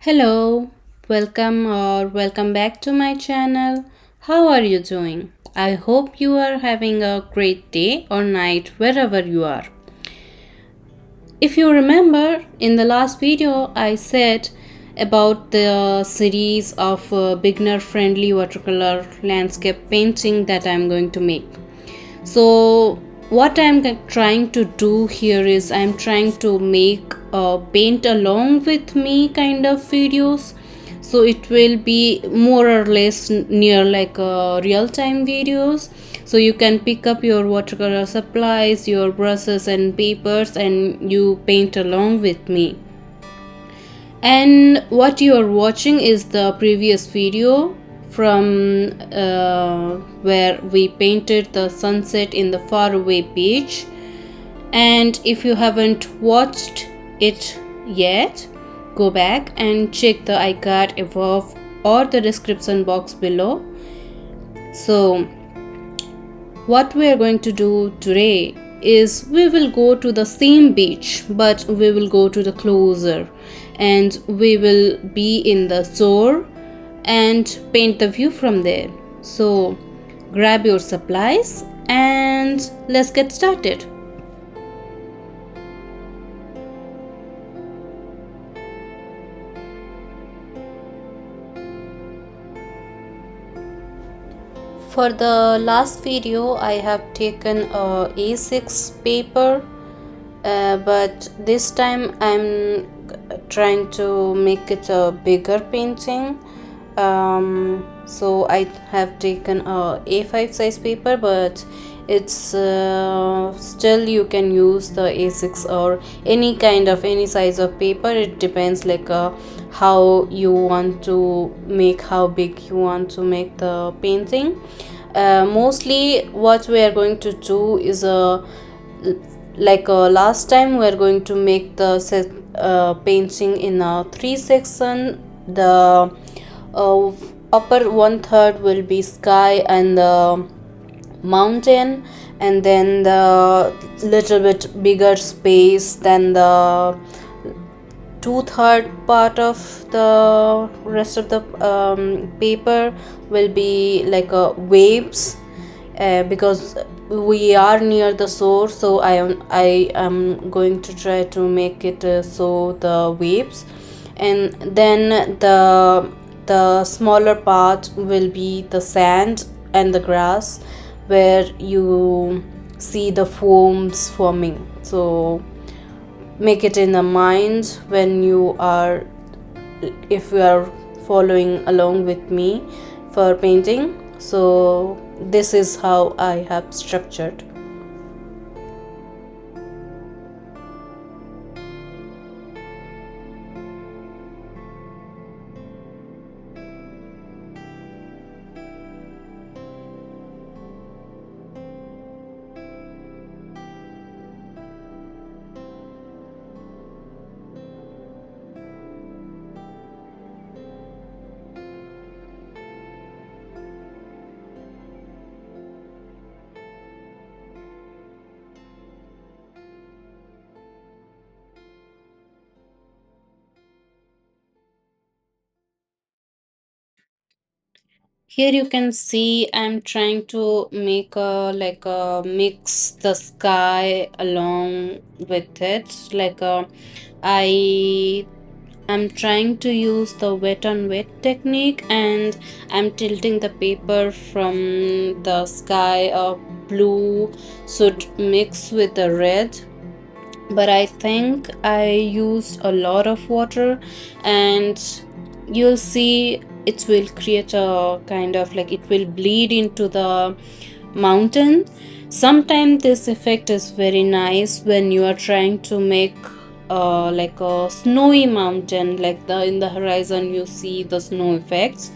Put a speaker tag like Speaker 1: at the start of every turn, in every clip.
Speaker 1: Hello, welcome back to my channel. How are you doing? I hope you are having a great day or night wherever you are. If you remember, in the last video I said about the series of beginner friendly watercolor landscape painting that I'm going to make. So what I'm trying to do here is I'm trying to make paint along with me kind of videos, so it will be more or less near like real time videos. So you can pick up your watercolor supplies, your brushes and papers, and you paint along with me. And what you are watching is the previous video from where we painted the sunset in the faraway beach. And if you haven't watched it yet, go back and check the iCard above or the description box below. So what we are going to do today is we will go to the same beach, but we will go to the closer, and we will be in the shore and paint the view from there. So grab your supplies and let's get started. For the last video I have taken a A6 paper, but this time I'm trying to make it a bigger painting. So I have taken a A5 size paper, but it's still you can use the A6 or any size of paper. It depends like how you want to make, how big you want to make the painting. Mostly what we are going to do is last time we are going to make the painting in a three section. The upper one third will be sky and the mountain, and then the little bit bigger space than the two-third part of the rest of the paper will be like waves, because we are near the shore. So I am going to try to make it so the waves, and then the smaller part will be the sand and the grass where you see the foams forming. So make it in the mind when you are, if you are following along with me for painting. So this is how I have structured. Here you can see I'm trying to make a mix the sky along with it. I am trying to use the wet on wet technique, and I'm tilting the paper from the sky of blue should mix with the red. But I think I used a lot of water, and you'll see it will create a kind of like it will bleed into the mountain. Sometimes this effect is very nice when you are trying to make like a snowy mountain, like the in the horizon you see the snow effects.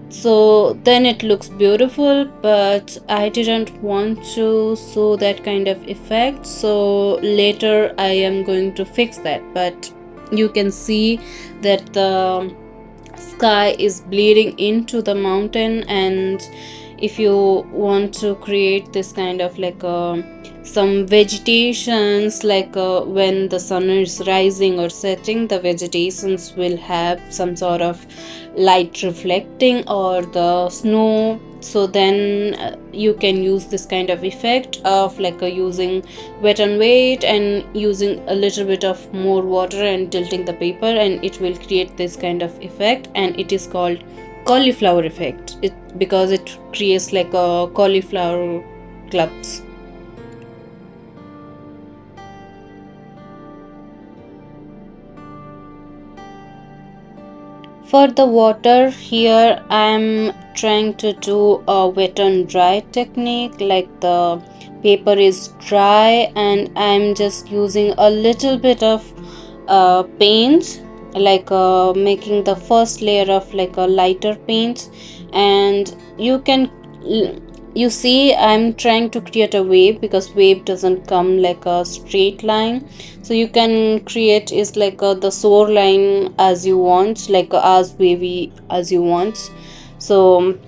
Speaker 1: So then it looks beautiful, but I didn't want to show that kind of effect, so later I am going to fix that. But you can see that the sky is bleeding into the mountain, and if you want to create this kind of like some vegetations, like when the sun is rising or setting, the vegetations will have some sort of light reflecting or the snow. So then you can use this kind of effect of like using wet and weight and using a little bit of more water and tilting the paper, and it will create this kind of effect, and it is called cauliflower effect. It because it creates like a cauliflower clumps. For the water, here I'm trying to do a wet and dry technique, like the paper is dry and I'm just using a little bit of paint, like making the first layer of like a lighter paint. And you see I'm trying to create a wave, because wave doesn't come like a straight line, so you can create is like the shore line as you want, like as wavy as you want. So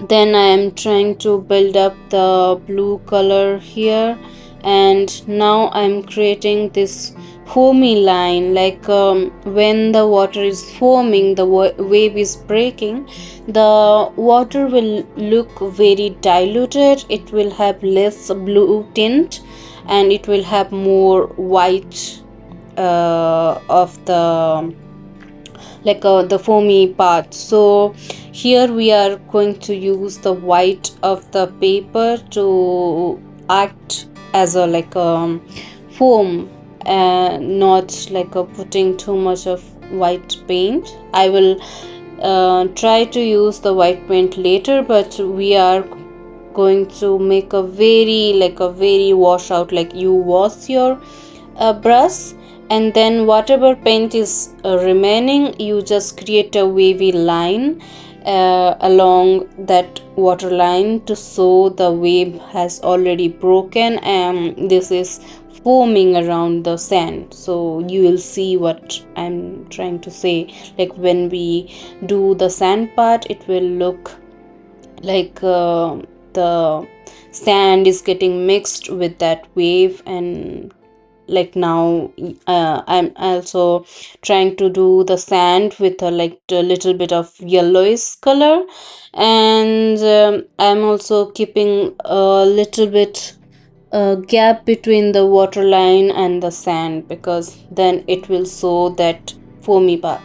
Speaker 1: then I am trying to build up the blue color here, and now I'm creating this foamy line, like when the water is foaming, the wave is breaking, the water will look very diluted, it will have less blue tint and it will have more white of the foamy part. So here we are going to use the white of the paper to act as a like foam, not like putting too much of white paint. I will try to use the white paint later, but we are going to make a very wash out, like you wash your brush, and then whatever paint is remaining, you just create a wavy line along that water line to show the wave has already broken, and this is foaming around the sand. So you will see what I'm trying to say, like when we do the sand part, it will look like the sand is getting mixed with that wave. And like now I'm also trying to do the sand with a little bit of yellowish color, and I'm also keeping a little bit gap between the water line and the sand, because then it will show that foamy part.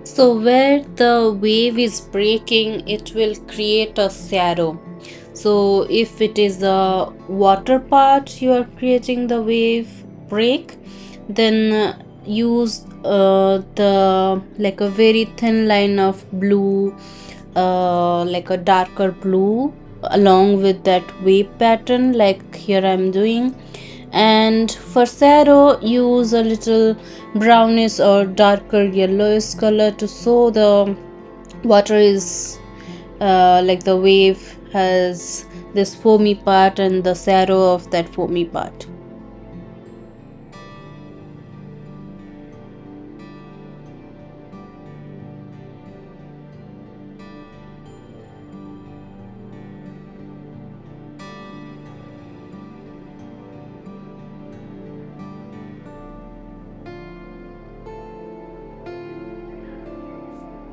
Speaker 1: So where the wave is breaking, it will create a shadow. So if it is a water part you are creating the wave break, then use the like a very thin line of blue like a darker blue along with that wave pattern like here I'm doing. And for shadow use a little brownish or darker yellowish color to show the water is like the wave has this foamy part and the shadow of that foamy part.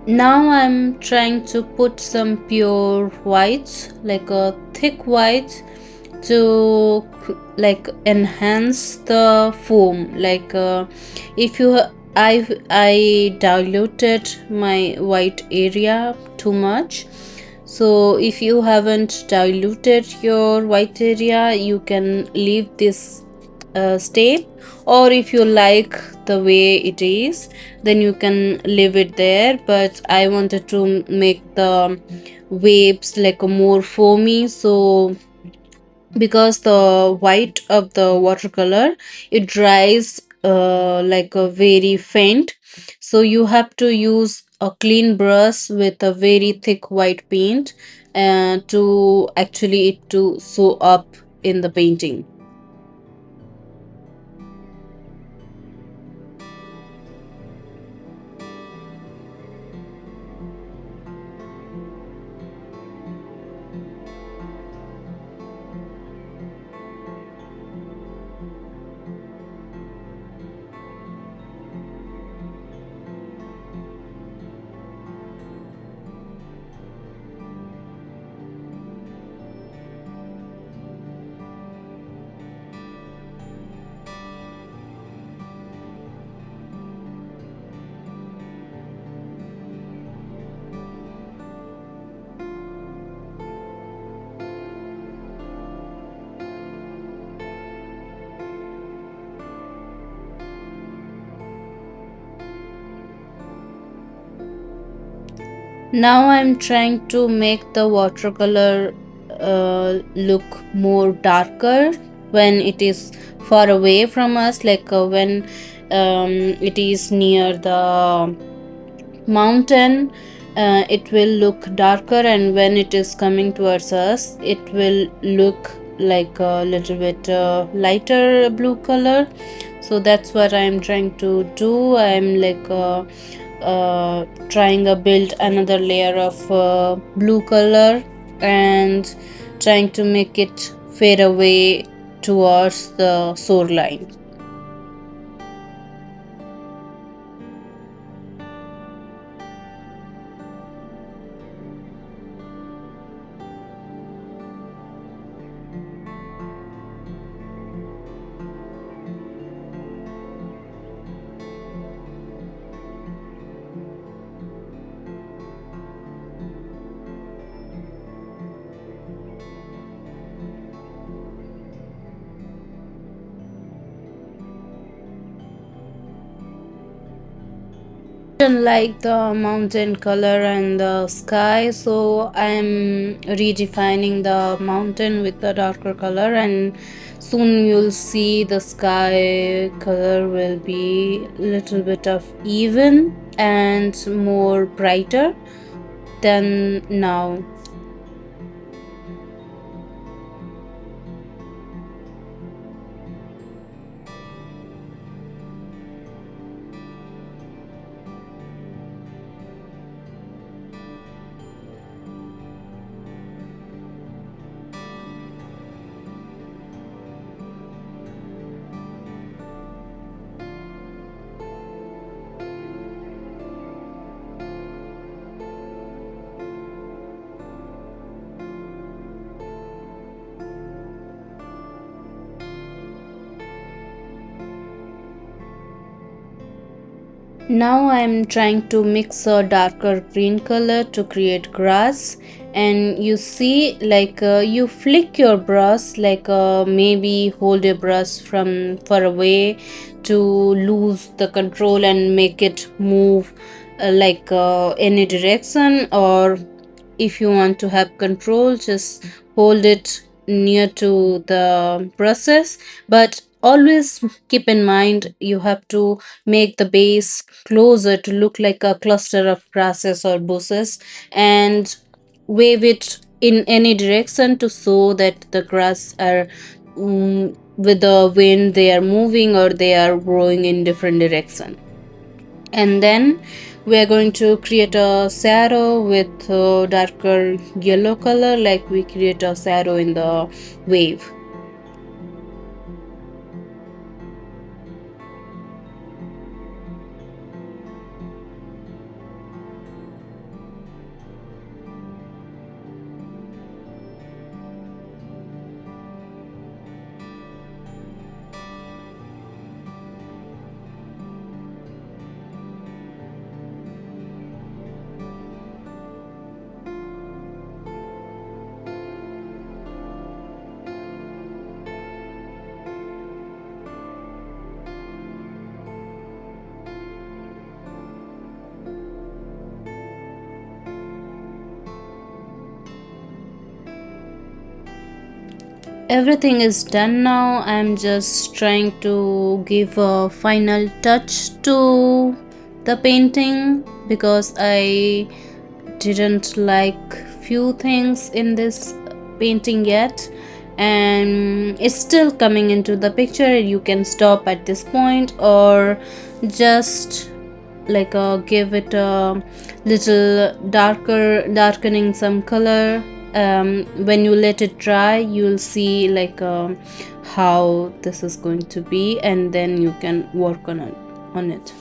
Speaker 1: Now I'm trying to put some pure white, like a thick white, to like enhance the foam. Like if you I diluted my white area too much. So if you haven't diluted your white area, you can leave this step, or if you like the way it is, then you can leave it there. But I wanted to make the waves like a more foamy, so because the white of the watercolor it dries like a very faint, so you have to use a clean brush with a very thick white paint to actually it to show up in the painting. Now I'm trying to make the watercolor look more darker when it is far away from us, like when it is near the mountain, it will look darker, and when it is coming towards us, it will look like a little bit lighter blue color. So that's what I'm trying to do. I'm like trying to build another layer of blue color and trying to make it fade away towards the shoreline. Don't like the mountain color and the sky, so I'm redefining the mountain with the darker color, and soon you'll see the sky color will be little bit of even and more brighter than now. Now I'm trying to mix a darker green color to create grass, and you see like you flick your brush, like maybe hold a brush from far away to lose the control and make it move like any direction, or if you want to have control, just hold it near to the process, but always keep in mind you have to make the base closer to look like a cluster of grasses or bushes, and wave it in any direction to show that the grass are, with the wind they are moving or they are growing in different direction. And then we are going to create a shadow with darker yellow color, like we create a shadow in the wave. Everything is done now. I'm just trying to give a final touch to the painting because I didn't like few things in this painting yet, and it's still coming into the picture. You can stop at this point or just like give it a little darkening some color. When you let it dry, you'll see like how this is going to be, and then you can work on it.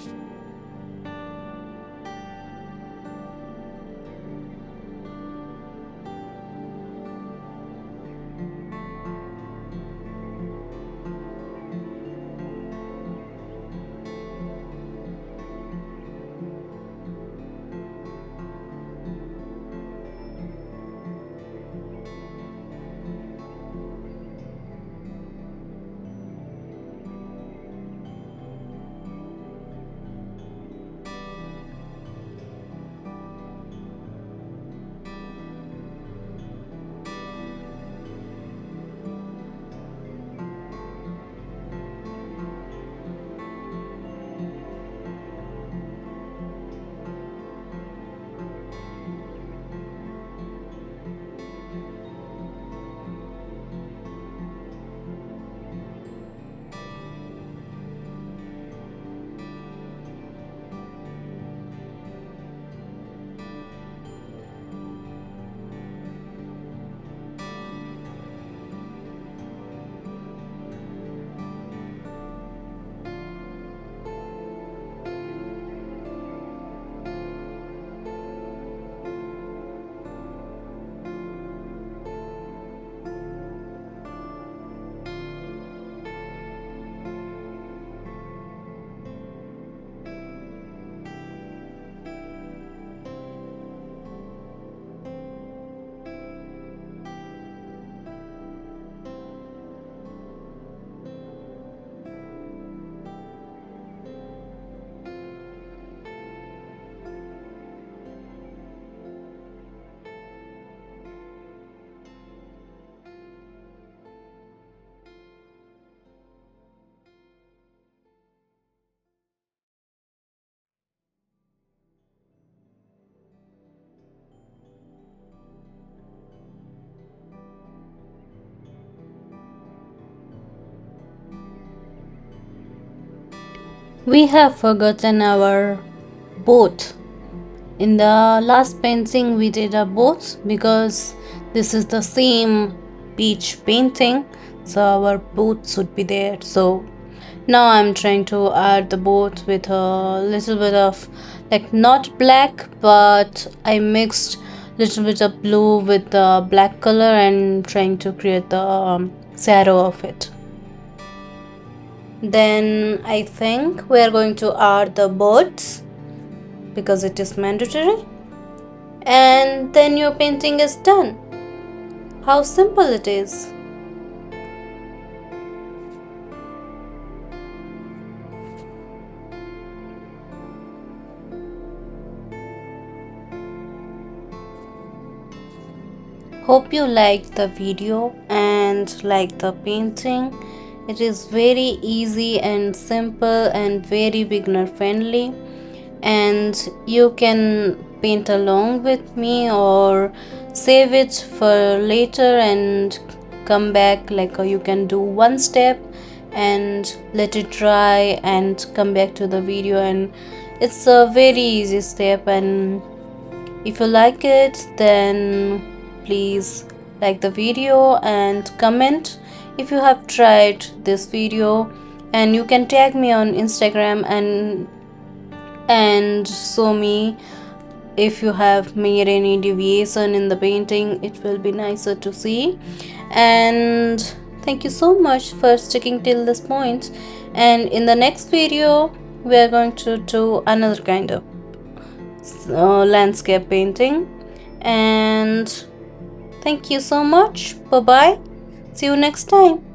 Speaker 1: We have forgotten our boat. In the last painting, we did a boat because this is the same beach painting, so our boat should be there. So now I'm trying to add the boat with a little bit of, like, not black, but I mixed little bit of blue with the black color and trying to create the shadow of it. Then I think we are going to add the birds because it is mandatory, and then your painting is done. How simple it is. Hope you liked the video and liked the painting. It is very easy and simple and very beginner friendly, and you can paint along with me or save it for later and come back. Like you can do one step and let it dry and come back to the video, and it's a very easy step. And if you like it, then please like the video and comment if you have tried this video, and you can tag me on Instagram and show me if you have made any deviation in the painting. It will be nicer to see. And thank you so much for sticking till this point, and in the next video we are going to do another kind of landscape painting. And thank you so much. Bye bye, see you next time.